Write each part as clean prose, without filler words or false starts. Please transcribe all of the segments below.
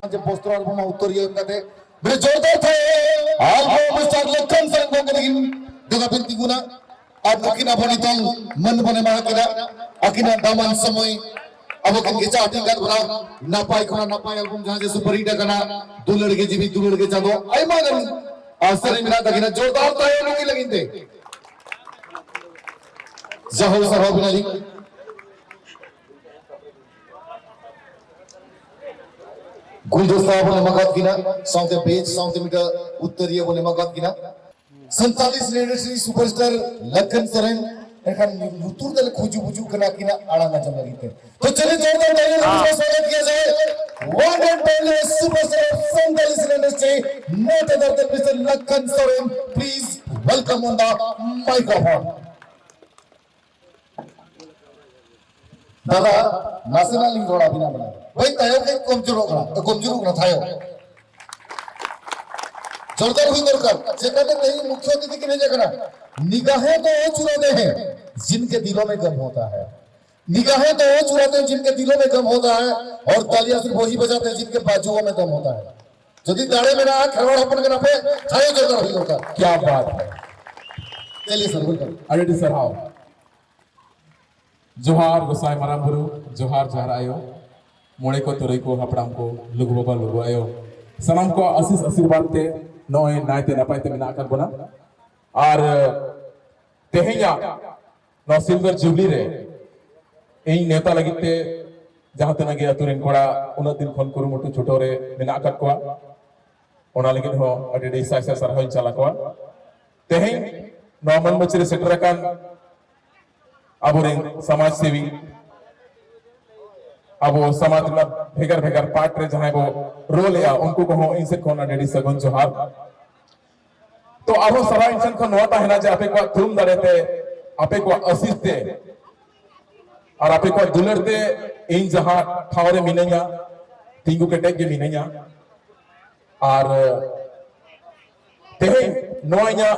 जे poster और बमा उत्तर ये कते बे जोरदार थे आप मिस्टर लखन संग को कदिन दगा बिनती गुना आप अकिना बनितल मन बने मा किना अकिना दामान समय अब के गेचा टिंगत बना नापाई कोना नापाई एल्बम जहां जे सुपर हिट कना दुलड़ के जीवी दुलड़ के जादो आई मागन असरे मिला दगिना जोरदार थे लोगी लगिनते जहो सरहो बिनाली गुलदस्ता बोले मगत किना साउथ पेज साउथ मीटर उत्तरीय बोले मगत किना 47 इंडस्ट्री सुपरस्टार लखन सरन एखन लुतुर दल खुजू बुजू कना किना आड़ा ना जम लगी थे तो चलिए जोरदार तालियों से स्वागत किया जाए one and only superstar 47 industry not other than mister Lakhan Saran please welcome on the microphone दादा नासेना लिंग रोड़ा बिना बना भाई तायो के कमजोर होगा थायो जोरदार हुई दरकार जेकते नहीं मुख्य अतिथि के नहीं जगना निगाहें तो वो चुराते हैं जिनके दिलों में गम होता है निगाहें तो वो चुराते हैं जिनके दिलों में गम होता है और तालियां सिर्फ वही बजाते हैं जिनके बाजुओं में दम होता है यदि दाढ़े में ना खरवाड़ अपन के ना पे थायो जोरदार हुई दरकार क्या बात है चलिए सर वेलकम अरेडी सर हाउ जोहार गोसाई माराम गुरु जोहार जोहार आयो मोड़े को तुरई को हपड़ाम को लुगु बाबा लुगु आयो सनम को आशीष आशीर्वाद ते नोए नायते नपायते मेना कर बना और तेहेया नो सिल्वर जुबली रे इन नेता लगिते जहां तना गया तुरिन कोड़ा उन दिन खन कुरुमुटु छुटो रे मेना कर को ओना लगिन हो अडेडी साइसा सरहोय चला को तेहे नो मन मचरे सेटर कान अबोरे समाज सेवी अब समाज में भेगर भेगर पार्ट रे जहां वो रोल या उनको को इनसे कोना डेडी सगन जोहार तो अब सरा इंसान को नोटा है ना जे आपे को तुम दरेते आपे को असिस्ते और आपे को दुलरते इन जहां ठावरे मिनैया तिंगु के टेक के मिनैया और तेहे नोया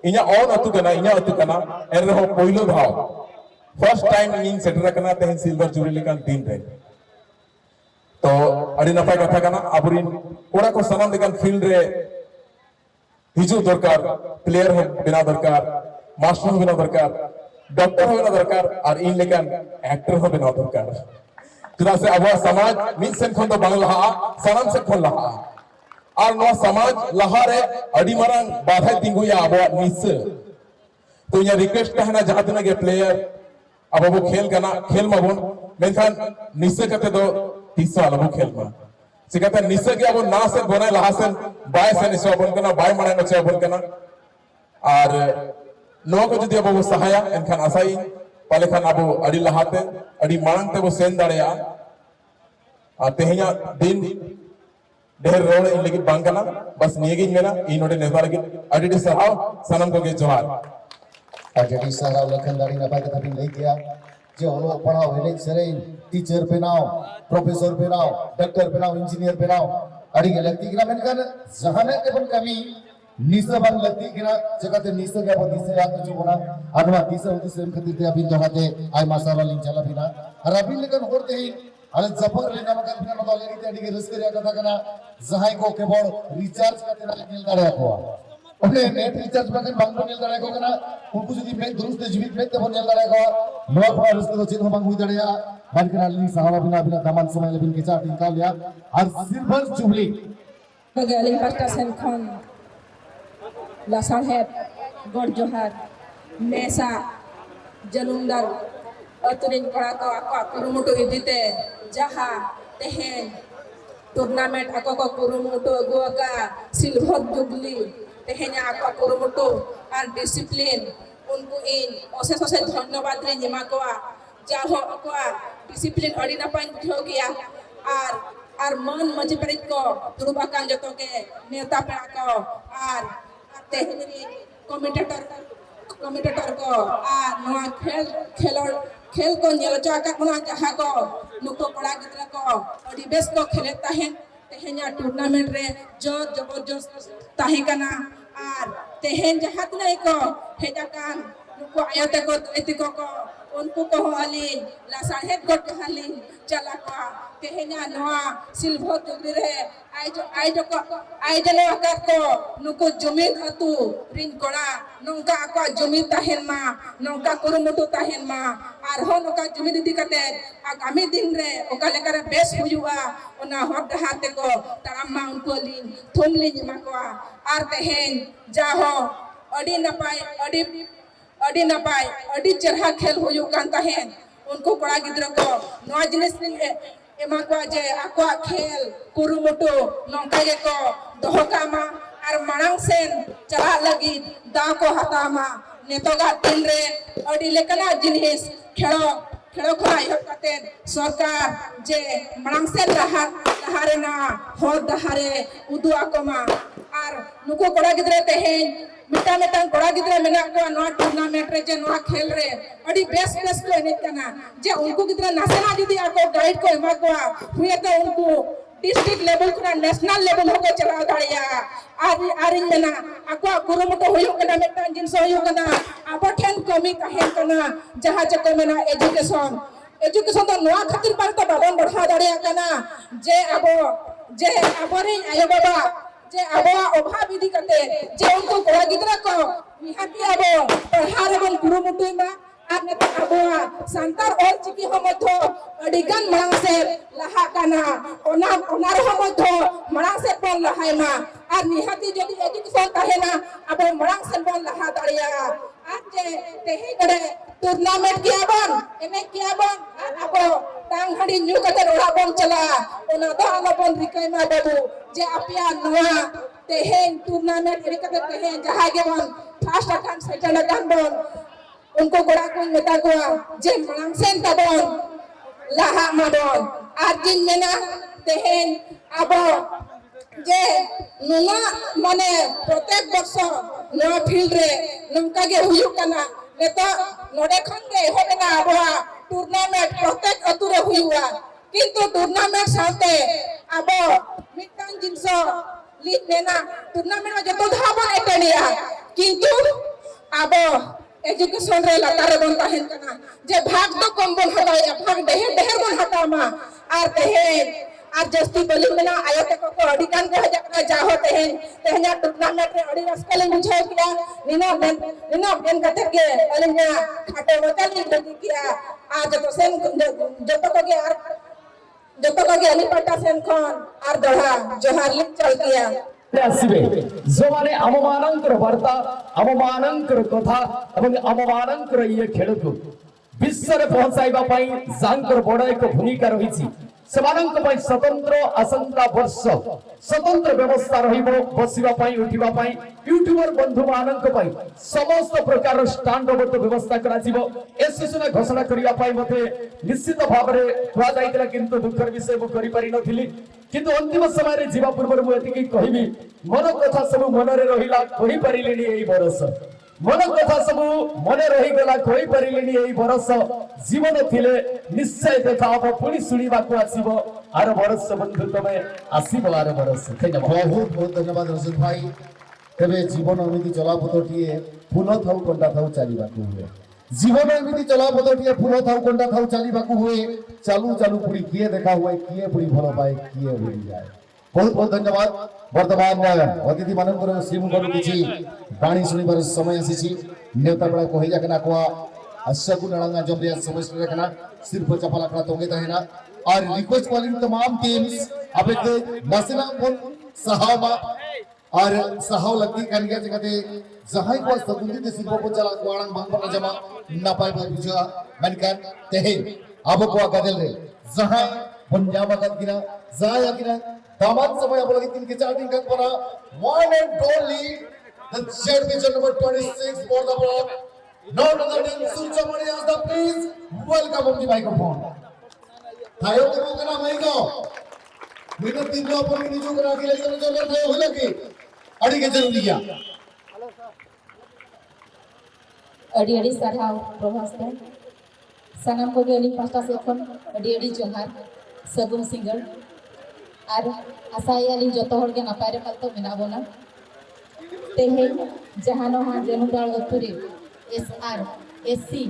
इन्या ऑन अतु कना एन रहो पहिलो भाव फर्स्ट टाइम इन सेटर कना तेहन सिल्वर जुबली लेकन दिन रे तो अड़ी नफा कथा कना अबुरिन कोड़ा को सनम लेकन फील्ड रे हिजु दरकार प्लेयर हो बिना दरकार मास्टर हो बिना दरकार डॉक्टर हो बिना दरकार और इन लेकन एक्टर हो बिना दरकार चुना से अब समाज मिन सेन खन तो बांग लहा सनम से खन लहा और नो समाज लहा रे अड़ी मरंग बाधा तिंगु या अब निस तो ये रिक्वेस्ट कहना जहां तना के प्लेयर अब वो खेल करना खेल मगन मेनखान निश्चय करते दो तीसरा वाला वो खेल में सिखाते निश्चय के अब ना से बनाए लहासन बाय से निश्चय अपन करना बाय मनाए निश्चय अपन करना और नो को जदि अब वो सहाया इनखान आसाई पहले खान अब अड़ी लहाते अड़ी मांगते वो सेन दाड़ेया और तेहिया दिन ढेर रोड इन लेकिन बांग करना बस नियगी मेना इन नोटे नेता लेकिन अड़ी सहाव सनम को के जोहार अजडी सारा लखनदारी नपा के तभी नहीं किया जो हम लोग पढ़ाओ हेलेक सरे टीचर पे नाओ प्रोफेसर पे नाओ डॉक्टर पे नाओ इंजीनियर पे नाओ अड़ी के लगती कि ना मैंने कहा जहाने के बन कमी निसा बन लगती कि ना जगह ते निसा के अब निसा याद जो बना अनवा निसा होती सेम खतीर ते अभी दोहाते आई मासाला लिंक चला बिना और अभी लेकिन होते ही अरे जबर लेना मगर बिना नोदा लेनी ते अड़ी के रिस्क रिया कथा करना जहां को के बोल रिचार्ज करते ना मिल दाड़े को ओने नेट रिचार्ज बगन बांग नेल दाड़े को ना उनको जदी में दुरुस्त जीवित में ते नेल दाड़े को नो पर रिस्क तो चिन्ह बांग हुई दाड़े बान के नाली सहावा बिना बिना दामन समय लेबिन के चाट निकाल लिया और सिल्वर जुबली गली पास्टा सेन खान लासाहेब गड जोहार मेसा जलुंदर अतुरिन पड़ा को आको कुरुमुटु इदिते जहा तेहेन टूर्नामेंट आको को कुरुमुटु गुआका सिल्वर जुबली तेहेन आको कुरुमुटु और डिसिप्लिन उनको इन ओसे ओसे धन्यवाद रे निमा को जाहो को डिसिप्लिन अड़ी ना पाइन बुझो गया और मन मजे परित को दुरुबा कान जतो के नेता पेड़ा को और तेहनरी कमेंटेटर को नवा खेल को नेल चाका कोना जहा को नुको पड़ा गिद्रा को अड़ी बेस को खेले ताहेन तेहेन टूर्नामेंट रे जो जबरदस्त ताहे कना और तेहेन जहात नै को हेजा कान नुको आयते को एति को उनको कहो अलीन लासाहेब गोट हलीन चला को तेहेnya noa silver jugri re ai jalo akat ko nuku jumin atu rin kora nongka ako jumin tahen ma nongka kurumutu tahen ma arho nongka jumin didi kate agami din re oka lekare bes huyua ona hot hate ko taram ma unko lin thumlin ma ko ar tehen jaho adi napai adi cerha khel huyu kan tahen unko kora gidra ko noa jinis ema ko je akwa khel kurumutu nongka ge ko dohokama ar marang sen chala lagi da ko hatama netoga tin re adi lekana jinis khelo khoi hakaten sarkar je marang sen lahare na hod dahare udu akoma ar nuko kora gidre tehen मिटा कोड़ा गिद्रा मेना को नोआ tournament रे जे नोआ खेल रे अडी base को एनेज कना जे उनको गिद्रा नासेना जदी आको गाइड को एमा को हुए तो उनको डिस्ट्रिक्ट लेवल को नेशनल लेवल होको चला दाड़िया आरिन मेना आको कुरुमुटो होयो कना मेटा जिनस होयो कना आबो ठेन कमी काहे कना जहां जको मेना एजुकेशन तो नोआ खातिर पर तो बाबन बढ़ा दाड़िया कना जे आबो रे आयो बाबा जे आबो अभाव विधि कते जे उनको कोड़ा गिद्रा को निहाती आबो पढ़ारे बन कुरुमुटु मा आर नेता आबो संतार और चिकी हमथो अडिगन मरang से लहा काना ओनार हमथो मरang से बन लहाय मा आर निहाती जदी एजुकेशन ताहेना आबो मरang से बन लहा दाड़िया आज जे तेहे गडे टूर्नामेंट किया बन एने किया बन आबो टांग हडी न्यू कते रोड़ा बन चला ओना दा बन रिकाय मा बाबू जे अपिया नोआ तेहेन टूर्नामेंट एने कते तेहेन जहां के बन फर्स्ट अकाउंट सेकंड अकाउंट बन उनको गोड़ा को मेता को जे मरang sen tabon laha madon arjin mena tehen abo je nuna mane protek borsho no field re nongka ge huyu kana neto node khon ge hobena abo tournament प्रत्येक अतुरे हुआ किंतु tournament साथे abo मिटान जिनसो लीग मेना टूर्नामेंट में जतो धाबन एटेनिया किंतु abo education रे लतारे बन ताहेन कना जे भाग तो कम बन हटाया भाग देहर बन हटामा आर तेहेन आर जस्ती बलि मेना आयते को अडिकान को हजा जाहो तेहेन टूर्नामेंट रे अडी रस्कले बुझाय किया निनो बेन कते के अलिना खाटे वतल नि किया आज तो सेन जतो को के अली पट्टा सेन खन आर दढ़ा जोहार लिख चल किया ଆସିବେ ଯୋମାନେ ଆମମାନଙ୍କର ବାର୍ତ୍ତା ଆମମାନଙ୍କର କଥା ଏବଂ ଆମମାନଙ୍କର ଇଏ ଖେଳକୁ ବିଶ୍ୱରେ ପହଞ୍ଚାଇବା ପାଇଁ ଯାଙ୍କର ବଡ଼ ଏକ ଭୂମିକା ରହିଛି ସେମାନଙ୍କ ପାଇଁ ସ୍ୱତନ୍ତ୍ର ଆସନ୍ତା ବର୍ଷ ସ୍ୱତନ୍ତ୍ର ବ୍ୟବସ୍ଥା ରହିବ ବସିବା ପାଇଁ ଉଠିବା ପାଇଁ ୟୁଟ୍ୟୁବର ବନ୍ଧୁମାନଙ୍କ ପାଇଁ ସମସ୍ତ ପ୍ରକାର ଷ୍ଟାଣ୍ଡ ବ୍ୟବସ୍ଥା କରାଯିବ ଏ ସୂଚନା ଘୋଷଣା କରିବା ପାଇଁ ମୋତେ ନିଶ୍ଚିତ ଭାବରେ କୁହାଯାଇଥିଲା କିନ୍ତୁ ଦୁଃଖର ବିଷୟ ମୁଁ କରିପାରିନଥିଲି କିନ୍ତୁ ଅନ୍ତିମ ସମୟରେ ଯିବା ପୂର୍ବରୁ ମୁଁ ଏତିକି କହିବି ମନ କଥା ସବୁ ମନରେ ରହିଲା କହିପାରିଲିନି ଏଇ ବରଷ मन कथा सब मन रहीगला कही पारिलेनी एई बरस जीवन थिले निश्चय देखा अब पुणी सुनिबा को आसीबो आर बरस बंधु तमे आसीबो आर बरस धन्यवाद बहुत धन्यवाद रजत भाई तबे जीवन एमिति चला पतटिए फूल थाउ कंडा थाउ चलीबा को हुए जीवन एमिति चला पतटिए फूल थाउ कंडा थाउ चलीबा को हुए चालू चालू पुरी किए देखा हुए किए पुरी भलो पाए किए उड़ी जाए बहुत बहुत धन्यवाद वर्तमान अतिथि मानकर श्रीमुखर किछि बाणी सुनिबार समय आसी नेता बड़ा कहि जाकना को अशगुन नळंगा जबरिया समस्त रखना सिर्फ चपला करा तोगे तहेना और रिक्वेस्ट कॉलिंग तमाम टीम्स अबे नसना फोन सहावा और सहाव लगती कनिया जगते जहां को सगुंदी ते सिर्फ को चला वाणंग बांगपना जमा ना पाए बुझा मनकन तहे अब को गदल रे जहां पंजाब गदगिना जाया किना दामाद समय अब लगे 3 के 4 दिन का पड़ा one and only the championship number 26 for the block not other than Surchamani as the please welcome on the microphone थायो को कना मैं को मैंने 3 लो पर निजो करा के ले चलो चलो थायो हो लगे अड़ी के जरूरी है अड़ी साराव प्रभासते सनम को गेली पास्ता से फोन अड़ी जोहार सबुन सिंगर और आशायाली जतो हर के नपाय रे कल तो बिना बोला तेहे जहानो हा जनुदाल अतुरे एसआर एससी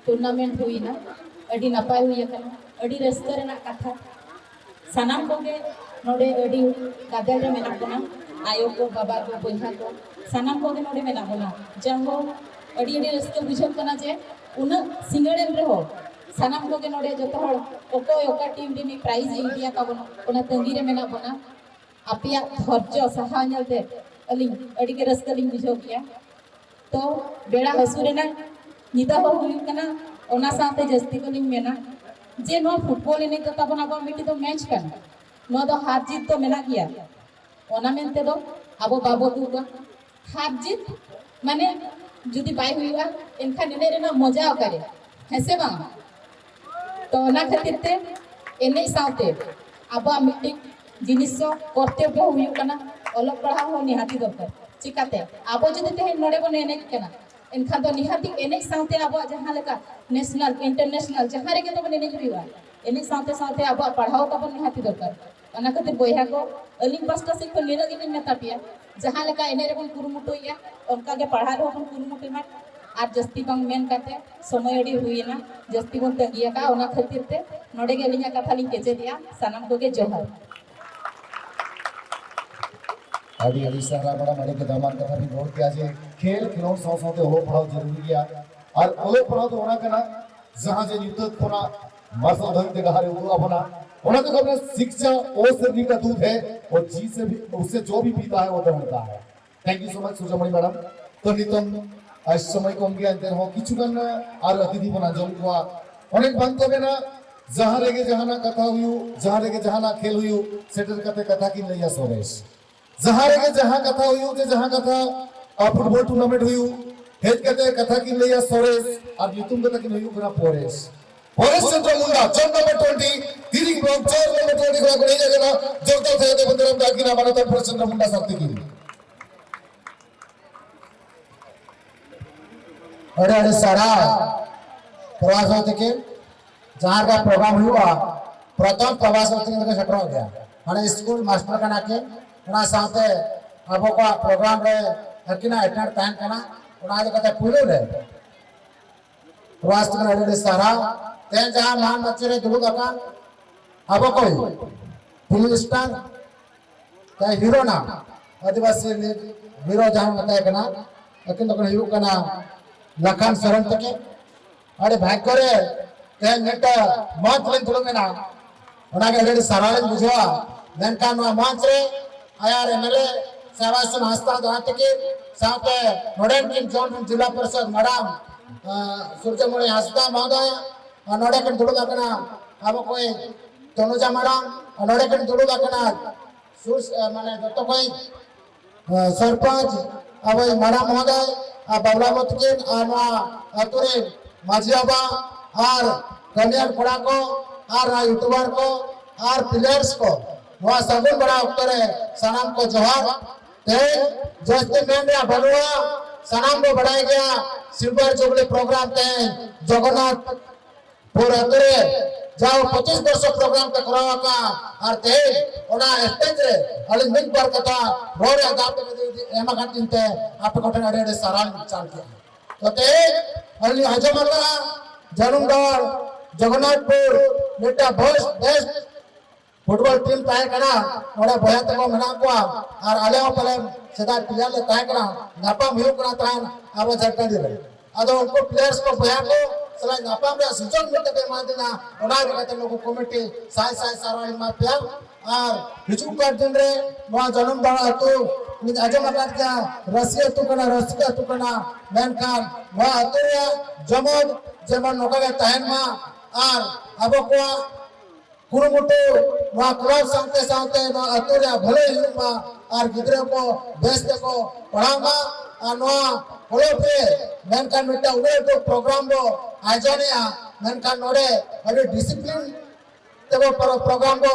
टूर्नामेंट हुईना अड़ी नपाय हुई अकना अड़ी रस्का रेना कथा सानाम कोगे नोडे अड़ी गादल रे मेना बना आयो को बाबा को बोझा को सानाम कोगे नोडे मेना बना जहो अड़ी अड़ी रस्का बुझल कना जे उन सिंगड़ेन रे हो सानाम कोगे नोडे जतो हड़ ओको ओका टीम री प्राइज इंडिया का बना उना तंगी रे मेना बना आपिया धैर्य सहा नेलते अली अड़ी के रस्का लिंग बुझो किया तो बेड़ा हसुरेना निदा हो हुई कना ओना साथे जस्ती को लिंग मेना जे नो फुटबॉल ने तो तबन अब मिटी तो मैच कन नो दो हार जीत तो मेना किया ओना मेनते दो अब बाबो दुगा हार जीत माने जुदी बाय हुईवा इनखा नेने रेना मजा करे हेसे बा तो ओना खातिर ते एने साथे अब मिटी जिनिस कर्तव्य हुई कना अलग पढ़ा हो निहाती दरकार चिकाते अब जुदी ते नडे बने एने कना इनखा तो निहाती एने साथे अब जहां लेका नेशनल इंटरनेशनल जहां रे के तो बने हुईवा एने साथे साथे अब पढ़ाओ तब निहाती दरकार ओना खातिर बोया को अलिंग पास्टा से को निरा गिन मेता पिया जहां लेका एने रे बन कुरुमुटोया उनका के पढ़ा रो बन कुरुमुटो मा आज जस्ती बांग मेन काते समय अड़ी हुईना जस्ती बन तंगिया का ओना खातिर ते नडे के लिया कथा लिंग केचे दिया सनम को के जोहर अड़ी अड़ी सारा बड़ा मरे के दामन कथा भी नोट किया जे खेल खिलौन सौ सौ ते ओलो पढ़ाओ जरूरी है और ओलो पढ़ाओ तो होना करना जहां जे युद्ध कोना मसल धन के गहारे वो अपना होना तो अपना शिक्षा ओ से का दूध है और जी से भी उससे जो भी पीता है वो दौड़ता है thank you so much Sujamani madam तो नितम आज समय को उनके अंतर हो किचुगन और अतिथि बना जम को अनेक बनते बे ना जहां रेगे जहां ना कथा हुई जहां रेगे जहां ना खेल हुई सेटर कते कथा की लैया सोरेश जहां रेगे जहां कथा हुई जहां कथा फुटबॉल टूर्नामेंट हुई हेज कहते कथा की लैया सोरेश और यूट्यूब कथा की हुई पूरा पोरेश पोरेश चंद्र मुंडा जन नंबर 20 तीरिंग ब्लॉक 4 नंबर 20 को नहीं जगह जोगता थे ते बंदरम दागी ना मानो तो चंद्र मुंडा शक्ति की अरे सारा प्रवास होते के जहाँ का प्रोग्राम हुआ प्रथम प्रवास होते के सटर हो गया माने स्कूल मास्टर का नाके उना साथे अब का प्रोग्राम रे हकिना अटेंड टाइम करना उना जो कहते पूरे रे प्रवास के अरे सारा ते जहाँ मान बच्चे रे दुलु का अब कोई फिल्म स्टार ते हीरो ना आदिवासी हीरो जहाँ बताए करना लेकिन तो हीरो का ना लखन शरण तके अरे भाग करे ते नेट मत लेन थोड़ा में ना उना के रेडी सराले बुझवा देन का नो मंच रे आयार एमएलए सेवासन हस्ता दाते के साथे नोडेन किन जोन जिला परिषद मैडम सूर्यमणि हस्ता महोदय नोडे के दुडुगा कना अब कोई तनुजा मैडम नोडे के दुडुगा कना सुस माने दत्तो कोई सरपंच अब मैडम महोदय बाबला मतकिन आना अतुरे माजियाबा और कल्याण कोड़ा को और यूट्यूबर को और प्लेयर्स को वहाँ सगुन बड़ा उत्तरे सनाम को जोहार ते जस्ते मेंढया बलुआ सनाम को बढ़ाया गया सिल्वर जुबली प्रोग्राम ते जगन्नाथ पूरा अतुरे जाओ 25 वर्ष प्रोग्राम के करावा का और ते ओना स्टेज रे अली मिन पर कथा रोड आदाप एमा घंटे आप कोठन अड़े सारान चाल किया तो ते अली हजमला जनुमगढ़ जगन्नाथपुर नेटा बेस्ट फुटबॉल टीम ताहे कना ओडा भया तको मना को और आले पले सदा प्लेयर ले ताहे कना नापा मियो कना तान अब झटका दे अदो उनको प्लेयर्स को भया को सला नापा में सुजन मिट के मादिना ओडा कहते लोग कमिटी साय साय सारा मा प्या और हिजू कर दिन रे नो जन्म दाड़ा तो निज अजम अकाट का रसिया तू कना मैन खान वा अतुरिया जमद जेमन नोका के ताहन मा और अब को कुरुमुटु वा क्लब साथे साथे नो अतुरिया भले हिमा और गिदरे को बेस्ते को पढ़ामा और नो बोलो पे मैन खान मिटा उड़े तो प्रोग्राम को आयोजनिया मैन खान नोडे अरे डिसिप्लिन तब प्रोग्राम को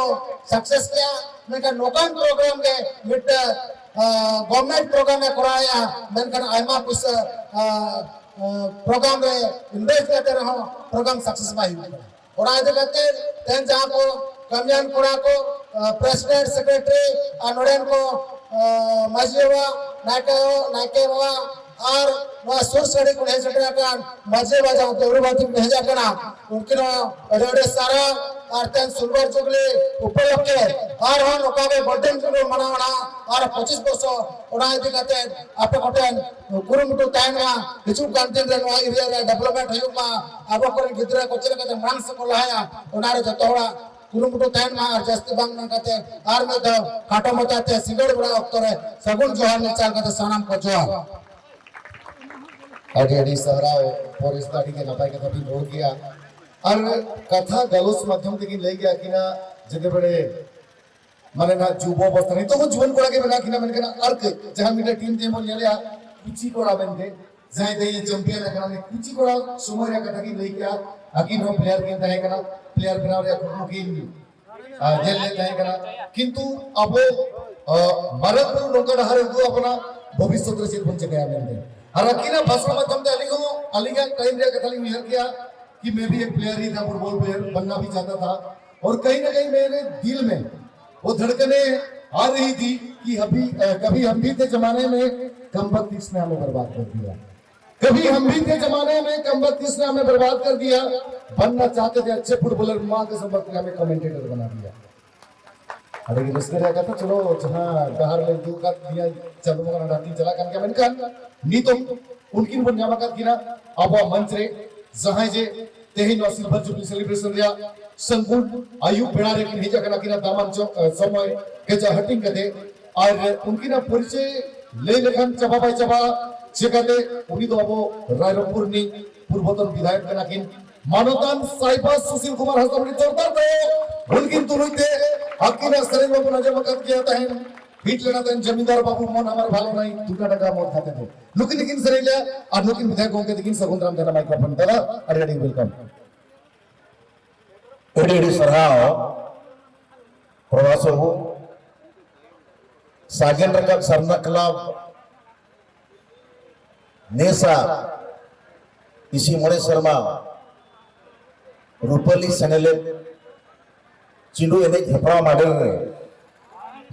सक्सेस किया मैंने नौकान प्रोग्राम के मिट गवर्नमेंट प्रोग्राम में कराया मैंने आयमा कुछ प्रोग्राम में इन्वेस्ट करते रहो प्रोग्राम सक्सेस पाई और आज कहते तेन जहाँ को कल्याण कोड़ा को प्रेसिडेंट सेक्रेटरी और नोडेन को मजिएवा नाके और वह सुर सड़ी को हेज टन मजे बजा दौड़बाती को हेजा कना उनके अड़े सारा और तेन सुलवर जुगले उपयोग के और हम नोका के बर्थडे को मनावना और 25 वर्ष ओना इदी कते आपे कोटेन कुरुमुटु ताइना हिचु गांधीन रे नोआ एरिया रे डेवलपमेंट हुयुमा आबो कोन गिदरा को चले कते मांग से को लाया ओना रे जतोड़ा कुरुमुटु ताइना और जस्ती बांग न कते और में दो काटो मचाते सिगड़ बड़ा अक्तरे सगुन जोहार ने चाल कते सनम को जोहार अड़ी सहराव पोरिस दाढ़ी के नपाई कथा भी हो गया और कथा गलोस माध्यम ते ले गया कि ना जदे बड़े माने ना जुबो बस्ता नहीं तो वो जीवन कोड़ा के बना कि ना मैंने कहा अर्क जहां मेरा टीम ते मोल ले कुची कोड़ा बनते जाय दे चैंपियन करा ने कुची कोड़ा सुमरिया कथा की ले गया आकी नो प्लेयर के तय करा प्लेयर बनाव रे को की जेल ले तय करा किंतु अब मरद नोका हर दो अपना भविष्य दृश्य बन गया मैंने हालांकि ना भाषण माध्यम से अलीगढ़ टाइम रे कथा लिया किया कि मैं भी एक प्लेयर ही था, फुटबॉल प्लेयर बनना भी चाहता था और कहीं ना कहीं मेरे दिल में वो धड़कने आ रही थी कि कभी हम भी थे जमाने में कमबख्त इसने हमें बर्बाद कर दिया, कभी हम भी थे जमाने में कमबख्त इसने हमें बर्बाद कर दिया, बनना चाहते थे अच्छे फुटबॉलर मां के संपर्क में हमें कमेंटेटर बना दिया। अरे ये रस्ते रहा था चलो जहां बाहर में दो का दिया चलो मगर राती चला kan मैंने कहा नी तो उनकी ऊपर जामा का किना अब मंच रे जहां जे तेही नो सिल्वर जुबली सेलिब्रेशन रिया संकुल आयु बेड़ा रे की हेजा कना किना दामन समय के जा हटिंग कदे और उनकी ना परिचय ले लेखन चबा बाय चबा जेकाते उनी तो अब रायरंगपुर नी पूर्वतन विधायक कना किन मानवतान साइबा सुशील कुमार हस्तमणी जोरदार तो उनकी तुलुते हकीना सरेन बाबू नजर मकत किया था बीट लेना था जमींदार बाबू मोन हमारे भालो नहीं दुका टका मोर खाते थे लेकिन सरेला और लेकिन विधायक होंगे लेकिन सगुंदराम जना माइक्रोफोन दला अरेडी वेलकम एडी सरहाव प्रवासो हो सागेन रकब सरना क्लब नेसा इसी मोड़े शर्मा रूपली सनेले चिंडू एने हेपरा मॉडल रे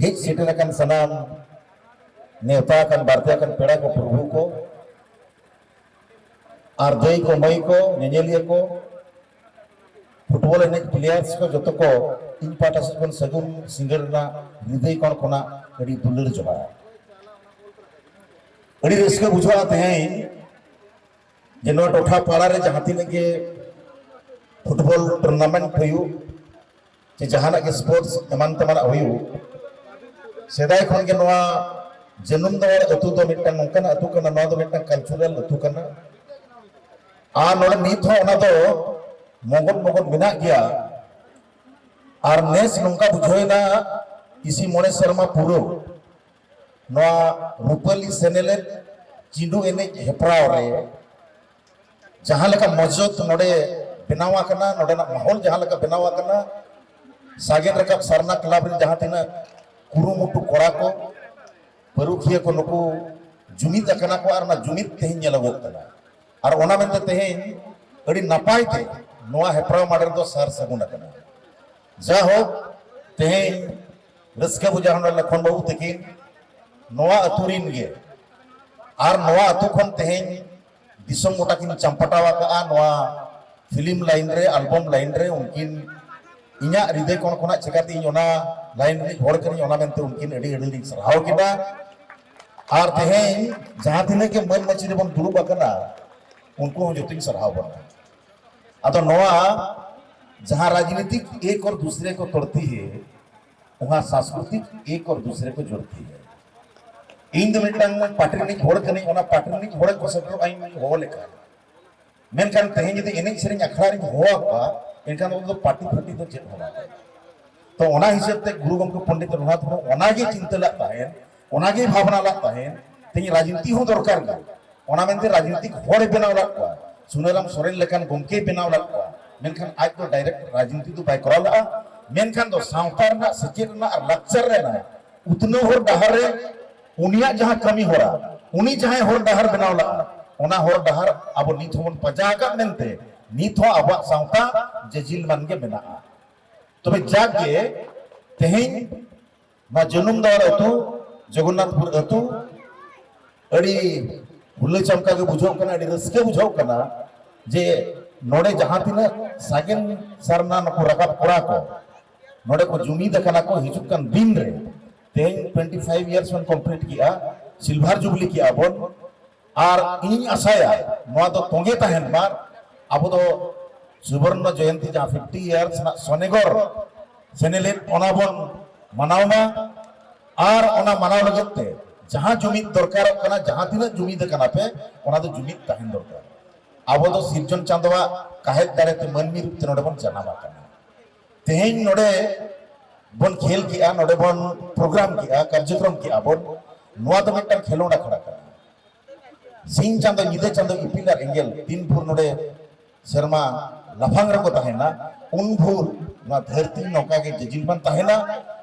हिट सिटी कन सनाम नेता कन भारतीय कन पेड़ा को प्रभु को आरजय को मई को नेनेलिया को फुटबॉल एने प्लेयर्स को जतो को इन पाटा से बन सगुन सिंगर ना हृदय कोन कोना एडी दुलर जोहा एडी रिस्क बुझवाते हैं जे नो टोठा पाड़ा रे जहां तिने के फुटबॉल टूर्नामेंट हुयु जे जहाना के स्पोर्ट्स एमान तमाना हुयु सेदाय खन के नोआ जन्म दवार अतु दो मिटन नोकन अतु कना नो दो मिटन कल्चरल अतु कना आ नोड नीत हो ओना दो मोगन बिना गया और नेस नोंका बुझोयना इसी मोने शर्मा पुरो नोआ रूपली सेनेले चिंडू एने हेपराव रे जहां लका मजत नोडे बनावा कना नोडे ना माहौल जहां लका बनावा कना सागेन रकब सरना क्लब रे जहां तिना कुरुमुटु कोड़ा को परुखिया को नुकु जुमित अकना को और ना जुमित तेहिं नेलगो कना और ओना मेनते तेहिं अड़ी नपाय ते नोआ हेपराव माडर दो सार सगुन अकना जा हो तेहिं रस्के बुझाहन लखन बाबू तकिन नोआ अतुरिन गे और नोआ अतु खन तेहिं दिसम गोटा किन चंपटावा का नोआ फिल्म लाइन रे एल्बम लाइन रे उनकिन इन्या हृदय कोन कोना चिकाती ओना लाइन रे होड़ कनी ओना मेनते उनकिन एडी एडी सरहाव किबा और तेहें जहां तिने के मन मचिरे बन दुरुब अकना उनको जोतिन सरहाव बना अतो नोआ जहां राजनीतिक एक और दूसरे को तोड़ती है वहां सांस्कृतिक एक और दूसरे को जोड़ती है इन मिटन पाटरिनिक होड़ कनी ओना पाटरिनिक होड़ को सटर आई हो लेका मेनकान तेहें जदि एने सेरें अखड़ा रे होआ बा इनकान वो पार्टी फाटी तो चेक होना तो ओना हिसाब ते गुरु गमके पंडित रघुनाथ मुर्मू ओना गे चिंता लगता है ओना गे भावना लगता है तेई राजनीति हो दरकार गे ओना मेनते राजनीतिक होड़ बनाव लगता सुनेलाम सोरेन लेकान गमके बनाव लगता मेनखान आज तो डायरेक्ट राजनीति तो बाय कराव लगा मेनखान दो सावता रना सचेत रना और लक्चर रेना उतनो होड़ डहार रे उनिया जहां कमी होरा उनी जहां होड़ डहार बनाव लगा ओना होड़ डहार अब नीत होन पजागा मेनते नीत हो अब सावता जजिल मन के बना तो भाई जाके तेहिं ना जन्म दवार अतु जगन्नाथपुर अतु अड़ी हुल्ले चमका के बुझाव कना अड़ी रस्के बुझाव कना जे नोडे जहां तिना सागेन सरना नको रकाब कोड़ा को नोडे को जुमीद कना को हिजुक कन दिन रे तेन 25 इयर्स वन कंप्लीट किया सिल्वर जुबली किया बोन और इन आसाया नोआ दो तोंगे तहन मार अब दो सुवर्ण जयंती जहां 50 इयर्स ना सोनेगोर सेनेलेन ओना बोन मनावमा और ओना मनाव लगते जहां जुमीद दरकार कना जहां तिना जुमीद कना पे ओना दो जुमीद तहन दरकार अब दो सिरजन चांदवा काहेत दारेते मनमी रूप ते नोडे बोन जनामा कना तेहेन नोडे बोन खेल किया नोडे बोन प्रोग्राम किया कार्यक्रम किया बोन नोआ दो मिटन खेलोड़ा खड़ा करा सिंह चांदो निदे चांदो इपिलर एंगल तीन भूर नोडे शर्मा लफांग रंगो तहेना उन भूर ना धरती नौका के जजिलबन तहेना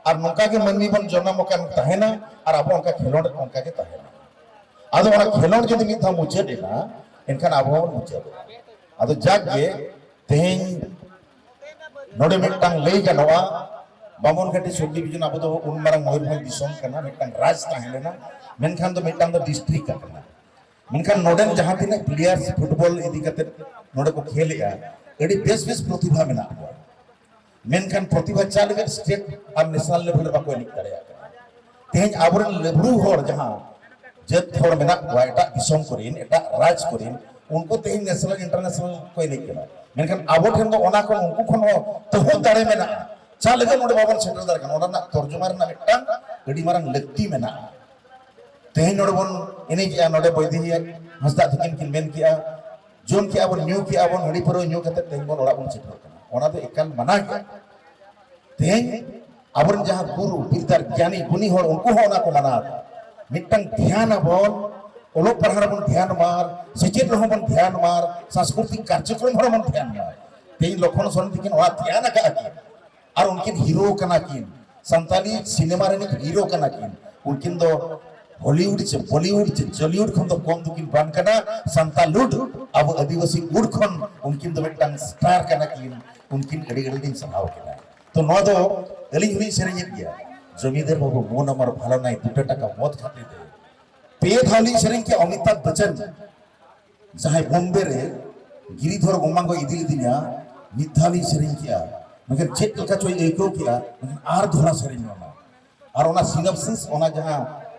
और नौका के मनमी बन जन्म का तहेना और अब उनका खेलोड़ उनका के तहेना आदो वाला खेलोड़ जदि मित हम मुझे देना इनका आबो मुझे आदो जागे तेहेन नोडे मिटंग ले जानवा बामन घाटी सब डिवीजन अब तो उन मारंग मयूरभंज दिसोम कना मिटंग राज तहेना मेनखान तो मिटंग तो डिस्ट्रिक्ट कना मेनखान नोडेन जहां तिना प्लेयर्स फुटबॉल इदी कते नोडे को खेलेया एडी बेस बेस प्रतिभा मेना मेनखान प्रतिभा चाल के स्टेट और नेशनल लेवल बाको एनिक दाड़ेया तेहेन आबरन लेब्रू होर जहां जत होर मेना वाइटा दिसोम करिन एटा राज करिन उनको तेहेन नेशनल इंटरनेशनल को एनिक कना मेनखान आबो ठेन दो ओना कोन उनको खन तो हो दाड़े मेना चाल के नोडे बाबन सेटर दार कना ओना तर्जुमा रना मिटन एडी मारंग लक्ति मेना तेहेन नोडे बोन एने किया नोडे बोइदी हंसदा थिकिन किन मेन किया जोन किया बोन न्यू किया बोन हड़ी परो न्यू कते तेहेन बोन ओड़ा बोन सेटर कना ओना तो एकल मना गया तेहेन आबरन जहां गुरु बिरदार ज्ञानी गुनी होर उनको हो ओना को मना मिटन ध्यान बोन ओलो पढ़ार बोन ध्यान मार सेचेत रहो बोन ध्यान मार सांस्कृतिक कार्यक्रम होर बोन ध्यान मार तेहेन लखन सोन तिकिन ओआ ध्यान का की और उनकिन हीरो कना किन संताली सिनेमा रे हीरो कना किन उनकिन दो हॉलीवुड से बॉलीवुड से जॉलीवुड खन तो कम दुकिन बान कना संतालुड अब आदिवासी गुड खन उनकिन दो मिटन स्टार कना किन उनकिन गड़ी गड़ी दिन सभाव केना तो नो दो अली हुई सेरेंज गया जमीदार बाबू मोन अमर भालो नाई 2 टाका मत खाते थे पे धाली सेरेंज के अमिताभ बच्चन जहां बॉम्बे रे गिरिधर गोमांगो इदिल दिना मिथाली सेरेंज किया मगर चेक लका चोय एको किया आर धोरा सेरेंज ओना और ओना सिनॉप्सिस ओना जहां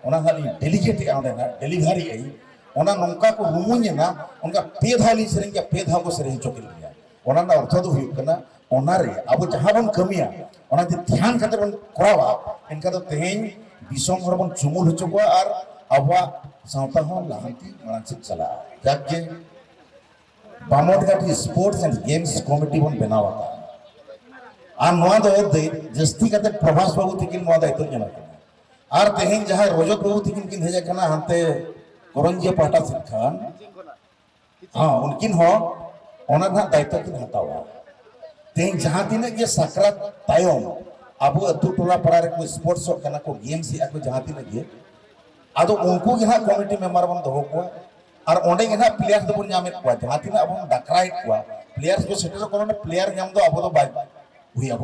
ओना हाली डेलीगेट आउंडे ना डेलीवरी आई ओना नंका को रुमुने ना उनका पे धाली सेरेंज के पे धा को सेरेंज चोकिल गया ओना ना अर्थ दो हुई कना ओना रे अब जहां बन कमिया ओना जे ध्यान खातिर बन करावा इनका तो तेहेन दिसोम हर बन चुमुल होचोवा और अबवा सावता हो लाहंती मानसिक चला जाके बामोट घाटी स्पोर्ट्स एंड गेम्स कमिटी बन बनावा और नोआ दो जस्ती कते प्रभास बाबू तिकिन नोआ दायित्व जमा और तेहेन जहां रजत बाबू तिकिन किन हेजा कना हंते करंजिया पाटा सिखान हां उनकिन हो ओना ना दायित्व किन हतावा तेहेन जहां तिने के सकरात तायम अबो अतु टोला पड़ा रे को स्पोर्ट्स कना को गेम्स या को जहां तिने के आदो उनको के ना कमिटी मेंबर बन दो को और ओंडे के ना प्लेयर्स दो बन जामे को जहां तिने अब डकराइट को प्लेयर्स को सेटर को प्लेयर नाम दो अब तो बाय हुई अब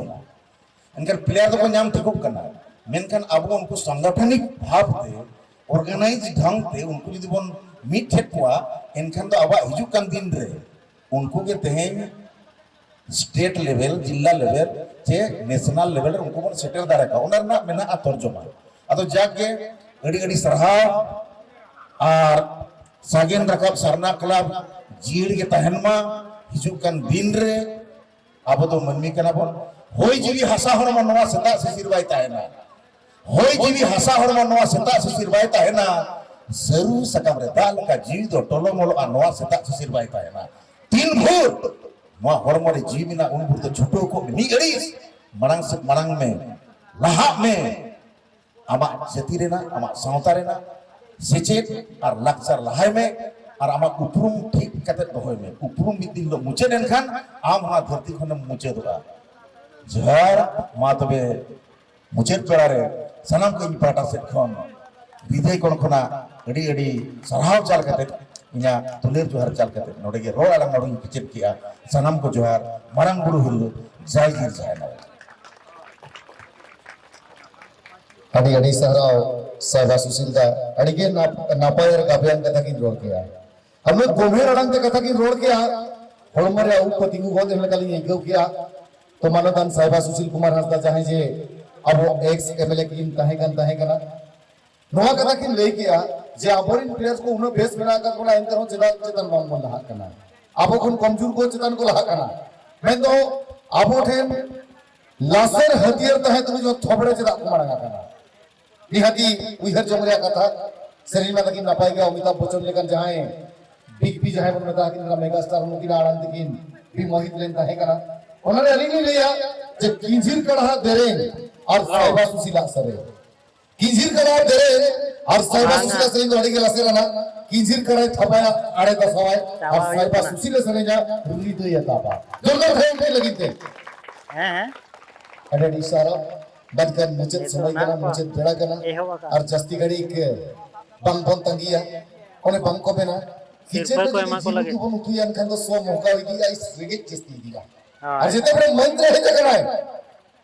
इनकर प्लेयर तो नाम ठिक करना मेनखान अब उनको संगठनिक भाव ते ऑर्गेनाइज ढंग ते उनको यदि बन मीट ठेकुआ इनखान तो अब हिजु कान दिन रे उनको के तेहेन स्टेट लेवल जिला लेवल चे नेशनल लेवल उनको बन सेटर दारे का ओनर ना मेना तर्जुमा अदो जाके गड़ी गड़ी सरहा और सागेन रकब सरना क्लब जीड़ के तहनमा हिजु कान दिन रे अब तो मनमी कना बन होय जीवी हसा हरम नवा सता से सिरवाय ताहेना होय जीवी हसा हरम नवा सता से सिरवाय ताहेना सरू सकम रे दाल का जीव दो टोलो मोलो आ नवा सता से सिरवाय ताहेना तीन भूर नवा हरम रे जीविना उन भूर तो छुटो को मी गड़ी मरंग में लहा में आमा जति रेना आमा सावता रेना सेचेत और लक्चर लहाय में और आमा उपरुम ठीक कते दोहय में उपरुम मिद दिन लो मुचे देनखान आम हा धरती खन मुचे दोआ जहर मा तबे मुचे पेड़ा रे सनाम को इन पाटा से खन विजय कोन खना अडी अडी सरहाव चाल कते इना तुलेर जोहर चाल कते नोडे गे रो आला नोडे किचेत किया सनाम को जोहर मरंग बुरु हिल्लु जय गिर जायना अडी अडी सहराव साहबा सुशील दा अड़िगे नापाय और गाबियान कथा की रोड किया हम लोग गोमेर अड़ंग ते कथा की रोड किया होड़मरे उ पतिंगु गोद एमले कली एगो किया तो मानदान साहबा सुशील कुमार हंसदा चाहे जे अब एक्स एमएलए की ताहे कना नोआ कथा की ले किया जे अबोरिन प्लेयर्स को उनो बेस बना कर बोला एंकर हो चेतन बम बन लहा कना आबो खन कमजोर को चेतन को लहा कना मैं तो आबो ठेन लासर हथियार तहे तुम जो थोबड़े चेदा को मांगा कना निहाती उइहर जमरिया कथा शरीर में तकिन नपाई गया अमिताभ बच्चन लेकर जाए बिग बी जाए बन मता किन मेगा स्टार मुकिन आनंद किन भी मोहित लेन तहे कना उन्होंने अलिंग लिया जे किंजिर कड़ा देरे और साहिबा सुशीला सरे किंजिर कड़ा देरे और साहिबा सुशीला सरे जो अड़िगे लसेला ना किंजिर कड़ा थपाया आड़े दसवाए और साहिबा सुशीला सरे जा रुली तो ये तापा जोरदार फेम के लगिते हैं अरे इशारा बदकर मुझे समय करना मुझे बेड़ा करना और जस्ती घड़ी के बंग बंग तंगिया उन्हें बंग को बेना किचन में जीवन को मुखिया अनखंड सो मौका हुई थी इस रिगिट जस्ती दिया और जितने बड़े मंत्र है जगह है